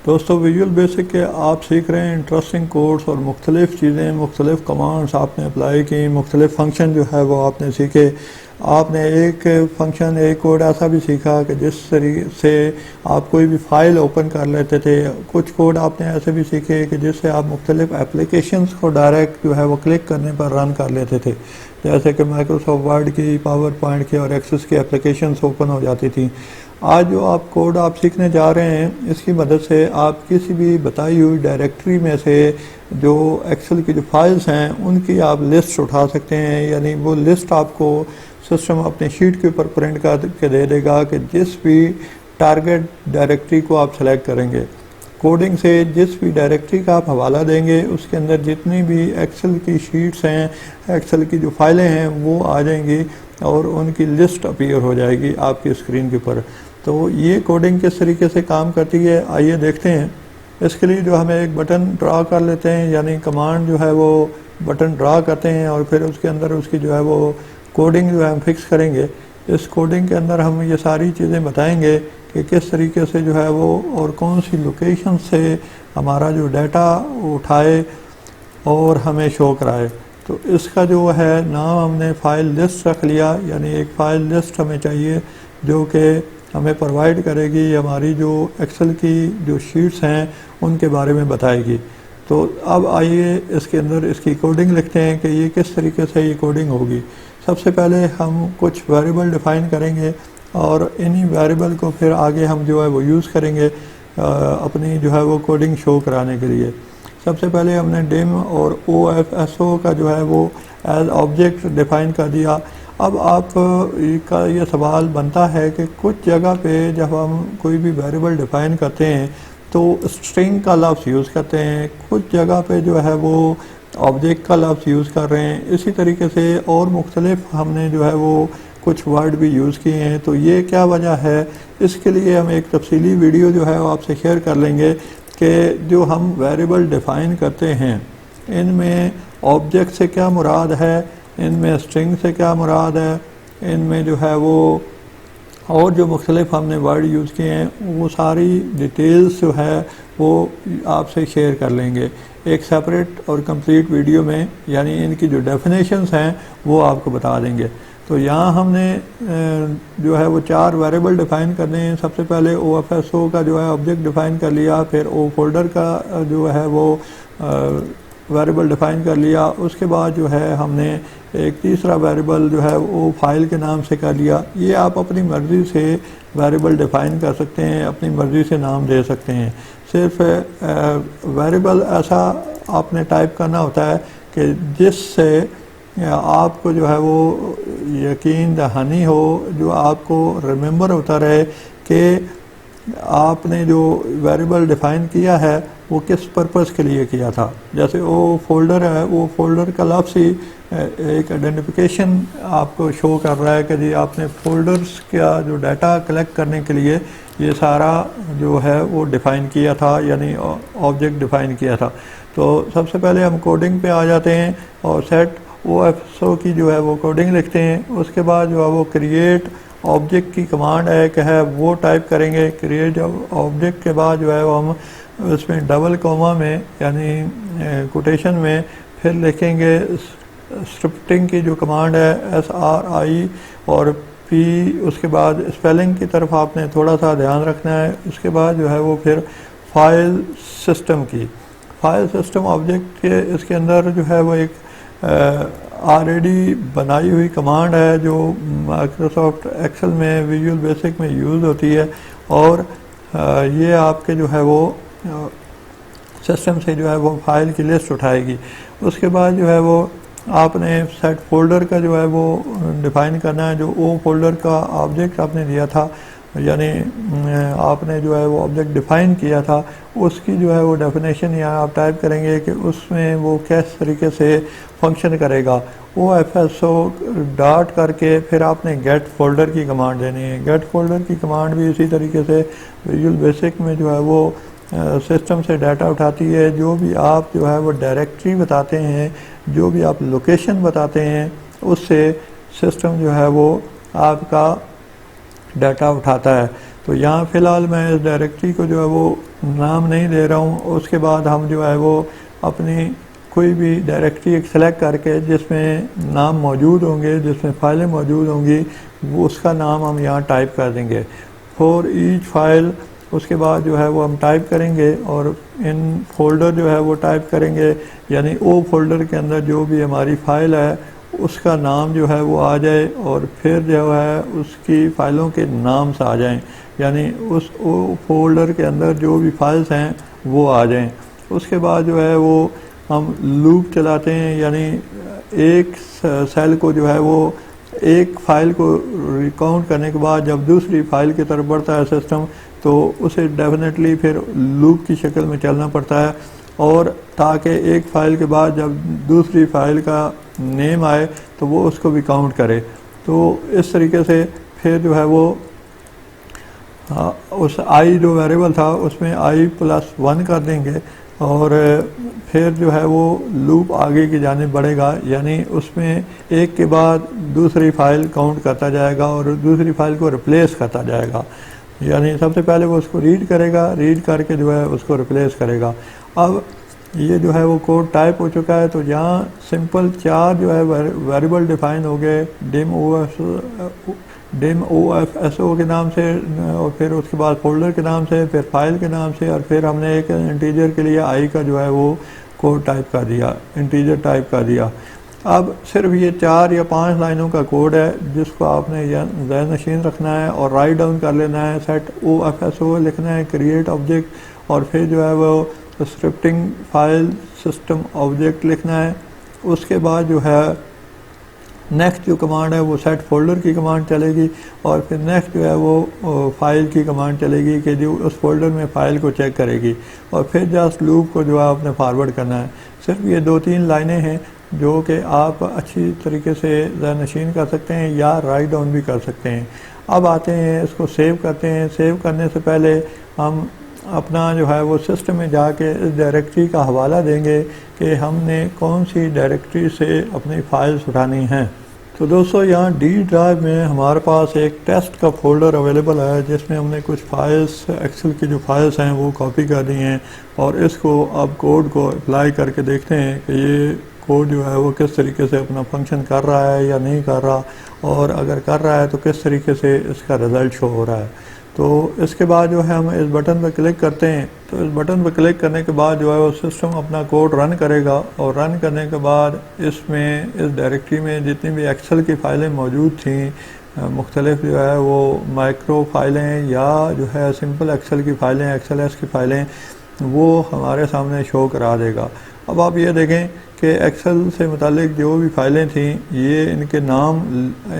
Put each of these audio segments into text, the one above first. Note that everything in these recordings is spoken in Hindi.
दोस्तों विजुअल बेसिक के आप सीख रहे हैं इंटरेस्टिंग कोड्स और मुख्तलिफ़ चीज़ें, मुख्तलिफ़ कमांड्स आपने अप्लाई की, मुख्तलिफ़ फंक्शन जो है वो आपने सीखे। आपने एक फंक्शन, एक कोड ऐसा भी सीखा कि जिस तरीके से आप कोई भी फ़ाइल ओपन कर लेते थे। कुछ कोड आपने ऐसे भी सीखे कि जिससे आप मुख्तलिफ़ एप्लीकेशंस को डायरेक्ट जो है वो क्लिक करने पर रन कर लेते थे, जैसे कि माइक्रोसॉफ्ट वर्ड की, पावर पॉइंट की और एक्सेस की एप्लीकेशंस ओपन हो जाती थी। आज जो आप कोड आप सीखने जा रहे हैं, इसकी मदद से आप किसी भी बताई हुई डायरेक्टरी में से जो एक्सेल की जो फाइल्स हैं उनकी आप लिस्ट उठा सकते हैं। यानी वो लिस्ट आपको सिस्टम अपने शीट के ऊपर प्रिंट करके दे देगा कि जिस भी टारगेट डायरेक्टरी को आप सेलेक्ट करेंगे, कोडिंग से जिस भी डायरेक्टरी का आप हवाला देंगे उसके अंदर जितनी भी एक्सेल की शीट्स हैं, एक्सेल की जो फाइलें हैं वो आ जाएंगी और उनकी लिस्ट अपीयर हो जाएगी आपकी स्क्रीन के ऊपर। तो ये कोडिंग किस तरीके से काम करती है आइए देखते हैं। इसके लिए जो हमें एक बटन ड्रा कर लेते हैं, यानी कमांड जो है वो बटन ड्रा करते हैं और फिर उसके अंदर उसकी जो है वो कोडिंग जो है हम फिक्स करेंगे। इस कोडिंग के अंदर हम ये सारी चीज़ें बताएंगे कि किस तरीके से जो है वो और कौन सी लोकेशन से हमारा जो डाटा उठाए और हमें शो कराए। तो इसका जो है नाम हमने फाइल लिस्ट रख लिया, यानी एक फाइल लिस्ट हमें चाहिए जो कि हमें प्रोवाइड करेगी, हमारी जो एक्सेल की जो शीट्स हैं उनके बारे में बताएगी। तो अब आइए इसके अंदर इसकी कोडिंग लिखते हैं कि ये किस तरीके से ये कोडिंग होगी। सबसे पहले हम कुछ वेरिएबल डिफ़ाइन करेंगे और इन्हीं वेरिएबल को फिर आगे हम जो है वो यूज़ करेंगे अपनी जो है वो कोडिंग शो कराने के लिए। सबसे पहले हमने डिम और OFSO का जो है वो एज ऑब्जेक्ट डिफ़ाइन कर दिया। अब आप का ये सवाल बनता है कि कुछ जगह पे जब हम कोई भी वेरिएबल डिफ़ाइन करते हैं तो स्ट्रिंग का लफ्ज़ यूज़ करते हैं, कुछ जगह पे जो है वो ऑब्जेक्ट का लफ्ज़ यूज़ कर रहे हैं। इसी तरीके से और मुख्तलिफ हमने जो है वो कुछ वर्ड भी यूज़ किए हैं। तो ये क्या वजह है, इसके लिए हम एक तफसीली वीडियो जो है वो आपसे शेयर कर लेंगे कि जो हम वेरिएबल डिफ़ाइन करते हैं इनमें ऑब्जेक्ट से क्या मुराद है, इनमें स्ट्रिंग से क्या मुराद है, इनमें जो है वो और जो मुख्तलिफ हमने वर्ड यूज़ किए हैं वो सारी डिटेल्स जो है वो आपसे शेयर कर लेंगे एक सेपरेट और कंप्लीट वीडियो में। यानी इनकी जो डेफिनेशंस हैं वो आपको बता देंगे। तो यहाँ हमने जो है वो 4 वेरिएबल डिफ़ाइन करने हैं। सबसे पहले OFSO का जो है ऑब्जेक्ट डिफ़ाइन कर लिया, फिर O फोल्डर का जो है वो वेरिएबल डिफ़ाइन कर लिया। उसके बाद जो है हमने एक तीसरा वेरिएबल जो है वो फाइल के नाम से कर लिया। ये आप अपनी मर्ज़ी से वेरिएबल डिफ़ाइन कर सकते हैं, अपनी मर्ज़ी से नाम दे सकते हैं। सिर्फ वेरिएबल ऐसा आपने टाइप करना होता है कि जिससे आपको जो है वो यकीन दहानी हो, जो आपको रिमेंबर होता रहे कि आपने जो वेरिएबल डिफ़ाइन किया है वो किस पर्पज़ के लिए किया था। जैसे वो फोल्डर है, वो फोल्डर का लफ्ज़ ही एक आइडेंटिफिकेशन आपको शो कर रहा है कि जी आपने फोल्डर्स का जो डाटा कलेक्ट करने के लिए ये सारा जो है वो डिफ़ाइन किया था, यानी ऑब्जेक्ट डिफ़ाइन किया था। तो सबसे पहले हम कोडिंग पे आ जाते हैं और सेट OFSO की जो है वो कोडिंग लिखते हैं। उसके बाद जो है वो क्रिएट ऑब्जेक्ट की कमांड है वो टाइप करेंगे। क्रिएट ऑब्जेक्ट के बाद जो है वो हम उसमें डबल कोमा में यानी कोटेशन में फिर लिखेंगे स्क्रिप्टिंग की जो कमांड है SRI और P। उसके बाद स्पेलिंग की तरफ आपने थोड़ा सा ध्यान रखना है। उसके बाद जो है वो फिर फाइल सिस्टम की, फाइल सिस्टम ऑब्जेक्ट के इसके अंदर जो है वो एक ऑलरेडी बनाई हुई कमांड है जो माइक्रोसॉफ्ट एक्सेल में, विजुअल बेसिक में यूज़ होती है और ये आपके जो है वो सिस्टम से जो है वो फाइल की लिस्ट उठाएगी। उसके बाद जो है वो आपने सेट फोल्डर का जो है वो डिफ़ाइन करना है। जो O फोल्डर का ऑब्जेक्ट आपने दिया था, यानी आपने जो है वो ऑब्जेक्ट डिफ़ाइन किया था, उसकी जो है वो डेफिनेशन यहाँ आप टाइप करेंगे कि उसमें वो किस तरीके से फंक्शन करेगा। OFSO डॉट करके फिर आपने गेट फोल्डर की कमांड देनी है। गेट फोल्डर की कमांड भी इसी तरीके से विजुअल बेसिक में जो है वो सिस्टम से डाटा उठाती है। जो भी आप जो है वो डायरेक्टरी बताते हैं, जो भी आप लोकेशन बताते हैं, उससे सिस्टम जो है वो आपका डाटा उठाता है। तो यहाँ फ़िलहाल मैं इस डायरेक्टरी को जो है वो नाम नहीं दे रहा हूँ। उसके बाद हम जो है वो अपनी कोई भी डायरेक्टरी एक सेलेक्ट करके जिसमें नाम मौजूद होंगे, जिसमें फ़ाइलें मौजूद होंगी, वो उसका नाम हम यहाँ टाइप कर देंगे फॉर ईच फाइल। उसके बाद जो है वो हम टाइप करेंगे और इन फोल्डर जो है वो टाइप करेंगे, यानी ओ फोल्डर के अंदर जो भी हमारी फ़ाइल है उसका नाम जो है वो आ जाए और फिर जो है उसकी फ़ाइलों के नाम से आ जाएं, यानी उस ओ फोल्डर के अंदर जो भी फाइल्स हैं वो आ जाएं। उसके बाद जो है वो हम लूप चलाते हैं, यानी एक सेल को जो है वो एक फ़ाइल को रिकाउंट करने के बाद जब दूसरी फ़ाइल की तरफ बढ़ता है सिस्टम, तो उसे डेफिनेटली फिर लूप की शक्ल में चलना पड़ता है, और ताकि एक फ़ाइल के बाद जब दूसरी फ़ाइल का नेम आए तो वो उसको भी काउंट करे। तो इस तरीके से फिर जो है वो उस आई जो वेरिएबल था उसमें i+1 कर देंगे और फिर जो है वो लूप आगे की जानिब बढ़ेगा, यानी उसमें एक के बाद दूसरी फ़ाइल काउंट करता जाएगा और दूसरी फ़ाइल को रिप्लेस करता जाएगा। यानी सबसे पहले वो उसको रीड करेगा, रीड करके जो है उसको रिप्लेस करेगा। अब ये जो है वो कोड टाइप हो चुका है, तो यहाँ सिंपल 4 जो है वेरिएबल डिफाइन हो गए, डिम OFSO के नाम से, और फिर उसके बाद फोल्डर के नाम से, फिर फाइल के नाम से, और फिर हमने एक इंटीजर के लिए आई का जो है वो कोड टाइप कर दिया, इंटीजर टाइप कर दिया। अब सिर्फ ये 4 या 5 लाइनों का कोड है जिसको आपने ज़हन नशीन रखना है और राइट डाउन कर लेना है। सेट OFSO लिखना है, क्रिएट ऑब्जेक्ट, और फिर जो है वो स्क्रिप्टिंग फाइल सिस्टम ऑब्जेक्ट लिखना है। उसके बाद जो है नेक्स्ट जो कमांड है वो सेट फोल्डर की कमांड चलेगी, और फिर नेक्स्ट जो है वो फाइल की कमांड चलेगी कि जो उस फोल्डर में फ़ाइल को चेक करेगी, और फिर जस्ट लूप को जो है आपने फारवर्ड करना है। सिर्फ ये 2-3 लाइनें हैं जो कि आप अच्छी तरीके से ज़हनशीन कर सकते हैं या राइट डाउन भी कर सकते हैं। अब आते हैं इसको सेव करते हैं। सेव करने से पहले हम अपना जो है वो सिस्टम में जाके इस डायरेक्टरी का हवाला देंगे कि हमने कौन सी डायरेक्टरी से अपनी फाइल्स उठानी हैं। तो दोस्तों यहाँ डी ड्राइव में हमारे पास एक टेस्ट का फोल्डर अवेलेबल है जिसमें हमने कुछ फाइल्स, एक्सेल की जो फाइल्स हैं वो कॉपी कर दी हैं, और इसको अब कोड को अप्लाई करके देखते हैं कि ये कोड जो है वो किस तरीके से अपना फंक्शन कर रहा है या नहीं कर रहा, और अगर कर रहा है तो किस तरीके से इसका रिज़ल्ट शो हो रहा है। तो इसके बाद जो है हम इस बटन पर क्लिक करते हैं, तो इस बटन पर क्लिक करने के बाद जो है वो सिस्टम अपना कोड रन करेगा, और रन करने के बाद इसमें इस डायरेक्टरी में जितनी भी एक्सेल की फ़ाइलें मौजूद थी, मुख्तलिफ जो है वो माइक्रो फाइलें या जो है सिंपल एक्सेल की फ़ाइलें, XLS की फ़ाइलें, वो हमारे सामने शो करा देगा। अब आप ये देखें कि एक्सेल से मुतालिक जो भी फ़ाइलें थीं ये इनके नाम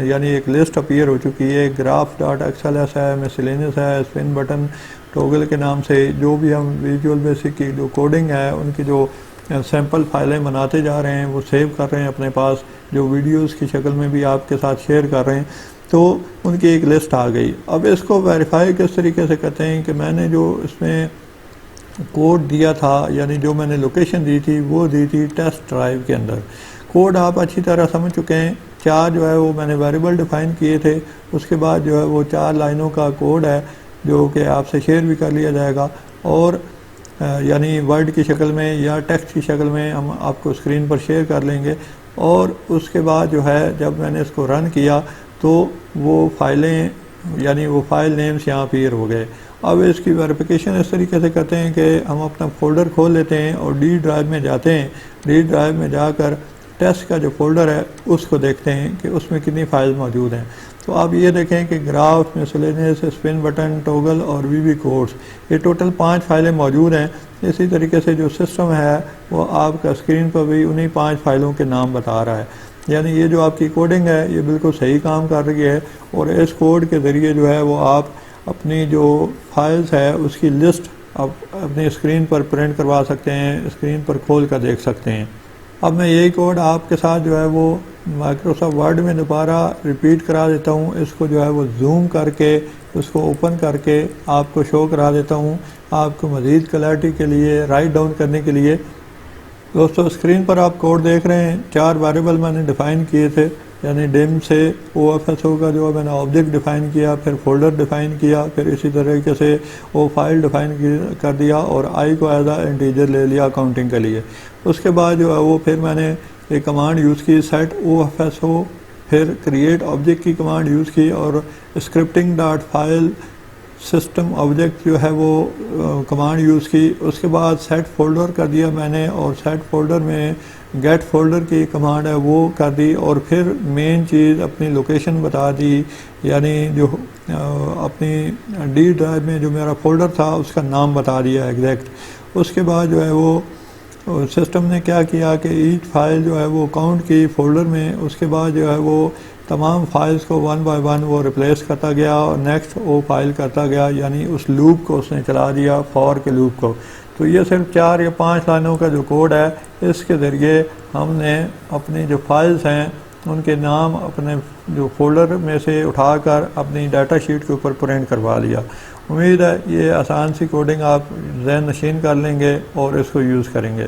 यानी एक लिस्ट अपीयर हो चुकी है। graph.xls है, मिसलेनियस है, स्पिन बटन टॉगल के नाम से जो भी हम विजुअल बेसिक की जो कोडिंग है उनकी जो सैम्पल फाइलें बनाते जा रहे हैं वो सेव कर रहे हैं अपने पास, जो वीडियोस की शक्ल में भी आपके साथ शेयर कर रहे हैं, तो उनकी एक लिस्ट आ गई। अब इसको वेरीफाई किस तरीके से करते हैं कि मैंने जो इसमें कोड दिया था, यानी जो मैंने लोकेशन दी थी वो दी थी टेस्ट ड्राइव के अंदर। कोड आप अच्छी तरह समझ चुके हैं। 4 जो है वो मैंने वेरिएबल डिफाइन किए थे, उसके बाद जो है वो 4 लाइनों का कोड है जो कि आपसे शेयर भी कर लिया जाएगा, और यानी वर्ड की शक्ल में या टेक्स्ट की शक्ल में हम आपको स्क्रीन पर शेयर कर लेंगे। और उसके बाद जो है जब मैंने इसको रन किया तो वो फाइलें यानी वो फाइल नेम्स यहाँ अपीयर हो गए। अब इसकी वेरिफिकेशन इस तरीके से करते हैं कि हम अपना फोल्डर खोल लेते हैं और डी ड्राइव में जाते हैं। डी ड्राइव में जाकर टेस्ट का जो फोल्डर है उसको देखते हैं कि उसमें कितनी फाइल मौजूद हैं। तो आप ये देखें कि graph, miscellaneous, spin button, toggle और वीवी कोड्स, ये टोटल 5 फाइलें मौजूद हैं। इसी तरीके से जो सिस्टम है वो आपका स्क्रीन पर भी उन्हीं 5 फाइलों के नाम बता रहा है। यानी ये जो आपकी कोडिंग है ये बिल्कुल सही काम कर रही है, और इस कोड के ज़रिए जो है वो आप अपनी जो फाइल्स है उसकी लिस्ट आप अपनी स्क्रीन पर प्रिंट करवा सकते हैं, स्क्रीन पर खोल कर देख सकते हैं। अब मैं यही कोड आपके साथ जो है वो माइक्रोसॉफ्ट वर्ड में दोबारा रिपीट करा देता हूँ। इसको जो है वो जूम करके उसको ओपन करके आपको शो करा देता हूँ आपको मज़ीद क्लैरिटी के लिए, राइट डाउन करने के लिए। दोस्तों स्क्रीन पर आप कोड देख रहे हैं, 4 वेरिएबल मैंने डिफ़ाइन किए थे यानी डिम से OFSO का जो है मैंने ऑब्जेक्ट डिफ़ाइन किया, फिर फोल्डर डिफ़ाइन किया, फिर इसी तरीके से वो फाइल डिफ़ाइन कर दिया और आई को एज आ इंटीजर ले लिया काउंटिंग के लिए। उसके बाद जो है वो फिर मैंने एक कमांड यूज़ की सेट OFSO, फिर क्रिएट ऑब्जेक्ट की कमांड यूज़ की और scripting dot file system object जो है वो कमांड यूज़ की। उसके बाद सेट फोल्डर कर दिया मैंने और सेट फोल्डर में गेट फोल्डर की कमांड है वो कर दी और फिर मेन चीज़ अपनी लोकेशन बता दी, यानी जो अपनी डी ड्राइव में जो मेरा फोल्डर था उसका नाम बता दिया एग्जैक्ट। उसके बाद जो है वो सिस्टम ने क्या किया कि ईच फाइल जो है वो काउंट की फोल्डर में, उसके बाद जो है वो तमाम फाइल्स को वन बाय वन वो रिप्लेस करता गया और नेक्स्ट वो फाइल करता गया, यानी उस लूप को उसने चला दिया, फॉर के लूप को। तो ये सिर्फ 4 या 5 लाइनों का जो कोड है, इसके ज़रिए हमने अपनी जो फाइल्स हैं उनके नाम अपने जो फोल्डर में से उठाकर अपनी डाटा शीट के ऊपर प्रिंट करवा लिया। उम्मीद है ये आसान सी कोडिंग आप ज़हन नशीन कर लेंगे और इसको यूज़ करेंगे।